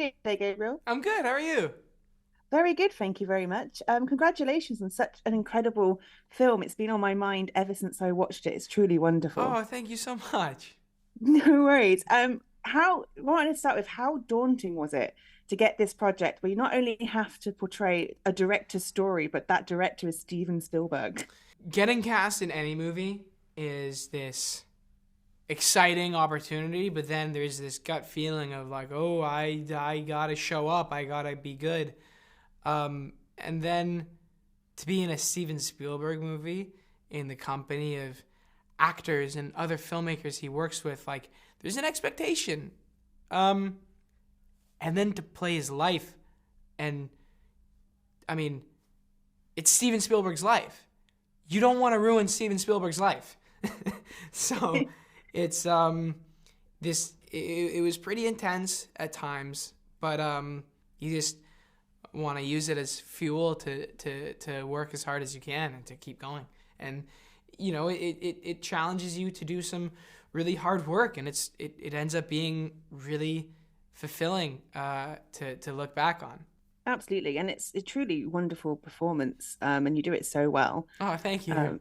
doing today, Gabriel? I'm good. How are you? Very good, thank you very much. Congratulations on such an incredible film. It's been on my mind ever since I watched it. It's truly wonderful. Oh, thank you so much. No worries. I wanted to start with how daunting was it to get this project where you not only have to portray a director's story, but that director is Steven Spielberg. Getting cast in any movie is this exciting opportunity, but then there's this gut feeling of like, oh, I gotta show up. I gotta be good. And then to be in a Steven Spielberg movie in the company of actors and other filmmakers he works with, like there's an expectation. Um, and then to play his life, and I mean, it's Steven Spielberg's life. You don't want to ruin Steven Spielberg's life. So it's it was pretty intense at times, but you just want to use it as fuel to work as hard as you can and to keep going. And it challenges you to do some really hard work, and it ends up being really fulfilling to look back on. Absolutely, and it's a truly wonderful performance, and you do it so well. Oh, thank you. Um,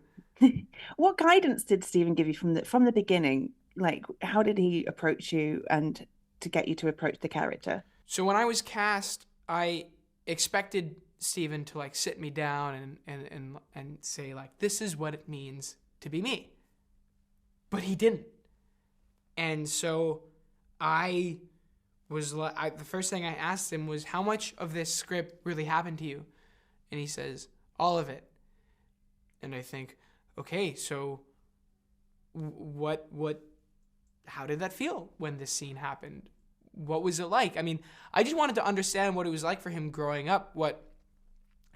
what guidance did Stephen give you from the beginning? Like, how did he approach you and to get you to approach the character? So when I was cast, I expected Steven to like sit me down and say like, this is what it means to be me. But he didn't. And so I was like, the first thing I asked him was, how much of this script really happened to you? And he says, all of it. And I think, okay, so what how did that feel when this scene happened? What was it like? I mean, I just wanted to understand what it was like for him growing up, what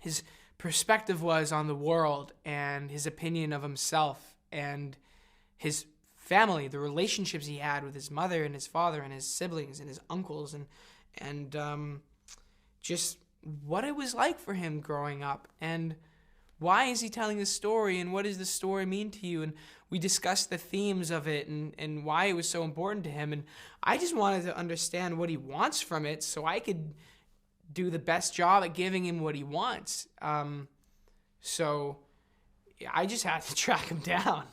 his perspective was on the world and his opinion of himself and his family, the relationships he had with his mother and his father and his siblings and his uncles, and just what it was like for him growing up, and why is he telling this story, and what does the story mean to you? And we discussed the themes of it, and why it was so important to him. And I just wanted to understand what he wants from it so I could do the best job at giving him what he wants. So I just had to track him down.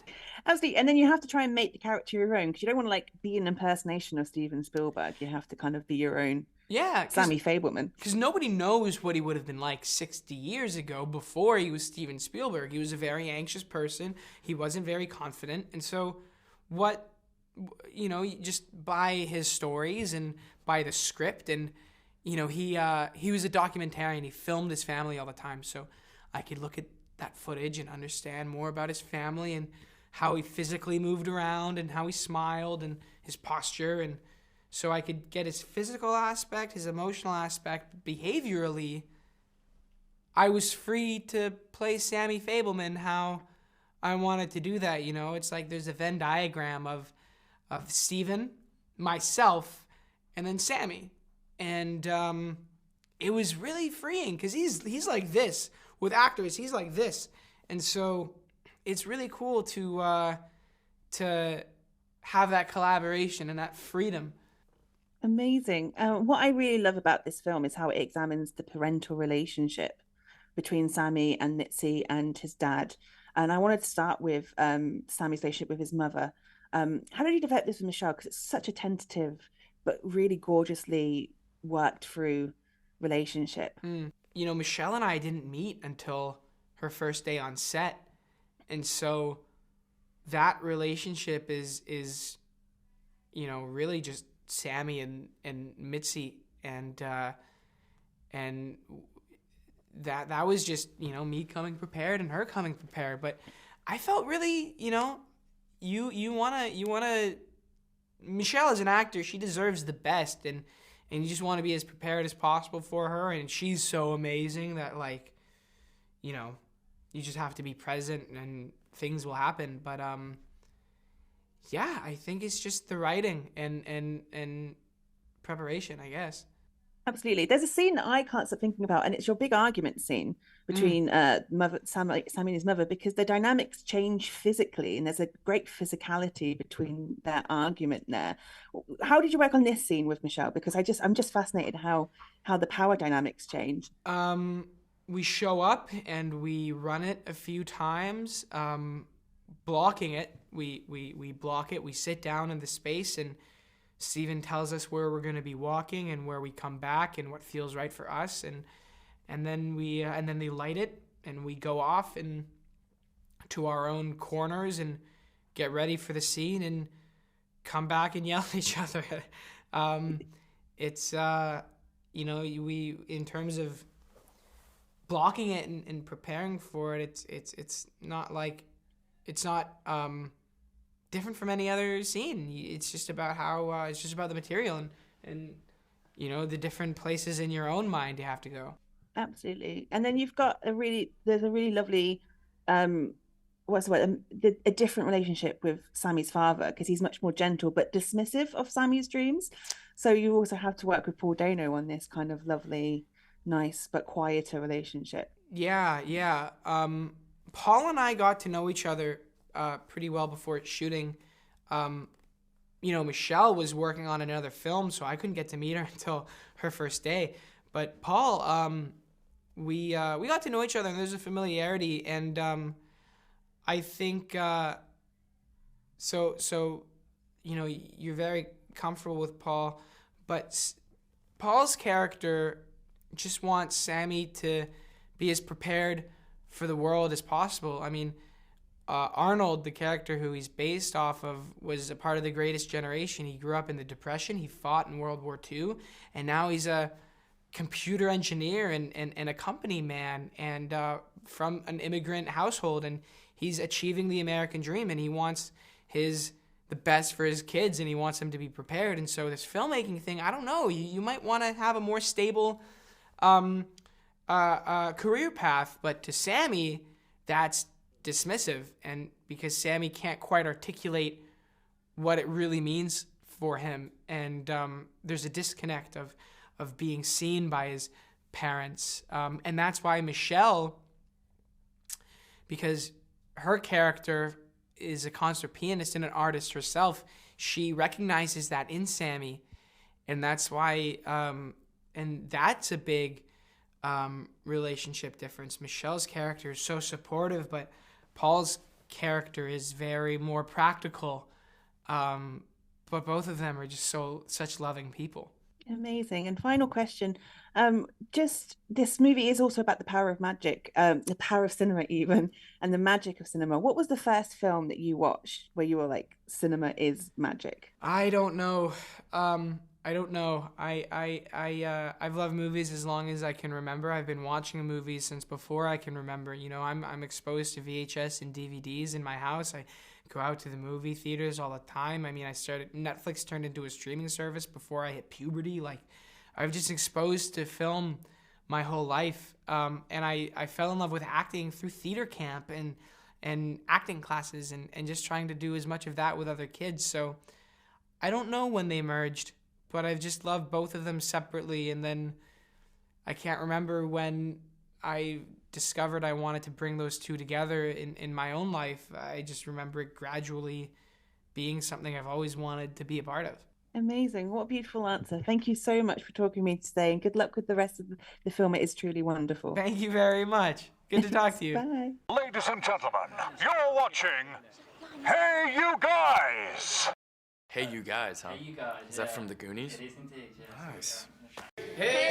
Absolutely, and then you have to try and make the character your own because you don't want to like be an impersonation of Steven Spielberg. You have to kind of be your own Yeah, Sammy Fabelman. because nobody knows what he would have been like 60 years ago before he was Steven Spielberg. He was a very anxious person. He wasn't very confident. And so, what, just by his stories and by the script, and, he was a documentarian. He filmed his family all the time. So, I could look at that footage and understand more about his family and how he physically moved around and how he smiled and his posture, and so I could get his physical aspect, his emotional aspect, behaviorally. I was free to play Sammy Fabelman how I wanted to do that. It's like there's a Venn diagram of Steven, myself, and then Sammy, and it was really freeing because he's like this with actors. He's like this, and so it's really cool to have that collaboration and that freedom. Amazing. What I really love about this film is how it examines the parental relationship between Sammy and Mitzi and his dad. And I wanted to start with Sammy's relationship with his mother. How did you develop this with Michelle? Because it's such a tentative but really gorgeously worked through relationship. Michelle and I didn't meet until her first day on set, and so that relationship is really just Sammy and Mitzi, and that was just me coming prepared and her coming prepared. But I felt really you wanna Michelle is an actor, she deserves the best, and you just want to be as prepared as possible for her, and she's so amazing that like you just have to be present and things will happen. But yeah, I think it's just the writing and preparation, I guess. Absolutely. There's a scene that I can't stop thinking about, and it's your big argument scene Mm. between Sammy and his mother, because the dynamics change physically, and there's a great physicality between their argument there. How did you work on this scene with Michelle? Because I'm just fascinated how the power dynamics change. We show up and we run it a few times, blocking it. We block it. We sit down in the space, and Steven tells us where we're going to be walking and where we come back and what feels right for us, and then they light it and we go off and to our own corners and get ready for the scene and come back and yell at each other. It's we, in terms of blocking it and preparing for it, it's not like it's not different from any other scene. It's just about how it's just about the material and the different places in your own mind you have to go. Absolutely. And then there's a really lovely what's the word, a different relationship with Sammy's father, because he's much more gentle but dismissive of Sammy's dreams. So you also have to work with Paul Dano on this kind of lovely, nice but quieter relationship. Yeah. Paul and I got to know each other pretty well before shooting. Michelle was working on another film, so I couldn't get to meet her until her first day. But Paul, we got to know each other, and there's a familiarity, and I think you're very comfortable with Paul, but Paul's character just wants Sammy to be as prepared for the world as possible. I mean, Arnold, the character who he's based off of, was a part of the greatest generation. He grew up in the Depression. He fought in World War II, and now he's a computer engineer and a company man, and from an immigrant household, and he's achieving the American dream, and he wants the best for his kids, and he wants them to be prepared. And so this filmmaking thing, I don't know, you might want to have a more stable career path, but to Sammy, that's dismissive, and because Sammy can't quite articulate what it really means for him, and there's a disconnect of being seen by his parents, and that's why Michelle, because her character is a concert pianist and an artist herself, she recognizes that in Sammy, and that's why and that's a big relationship difference. Michelle's character is so supportive, but Paul's character is very more practical, but both of them are just such loving people. Amazing. And final question. Just this movie is also about the power of magic, the power of cinema even, and the magic of cinema. What was the first film that you watched where you were like, cinema is magic? I don't know. I don't know. I've loved movies as long as I can remember. I've been watching movies since before I can remember. I'm exposed to VHS and DVDs in my house. I go out to the movie theaters all the time. I mean, Netflix turned into a streaming service before I hit puberty. Like, I've just exposed to film my whole life. And I fell in love with acting through theater camp and acting classes and just trying to do as much of that with other kids. So I don't know when they merged, but I've just loved both of them separately. And then I can't remember when I discovered I wanted to bring those two together in my own life. I just remember it gradually being something I've always wanted to be a part of. Amazing. What a beautiful answer. Thank you so much for talking to me today, and good luck with the rest of the film. It is truly wonderful. Thank you very much. Good to talk to you. Bye. Ladies and gentlemen, you're watching Hey You Guys! Hey You Guys, huh? Hey, you guys. Is that from the Goonies? It is indeed, yes. Nice. Hey,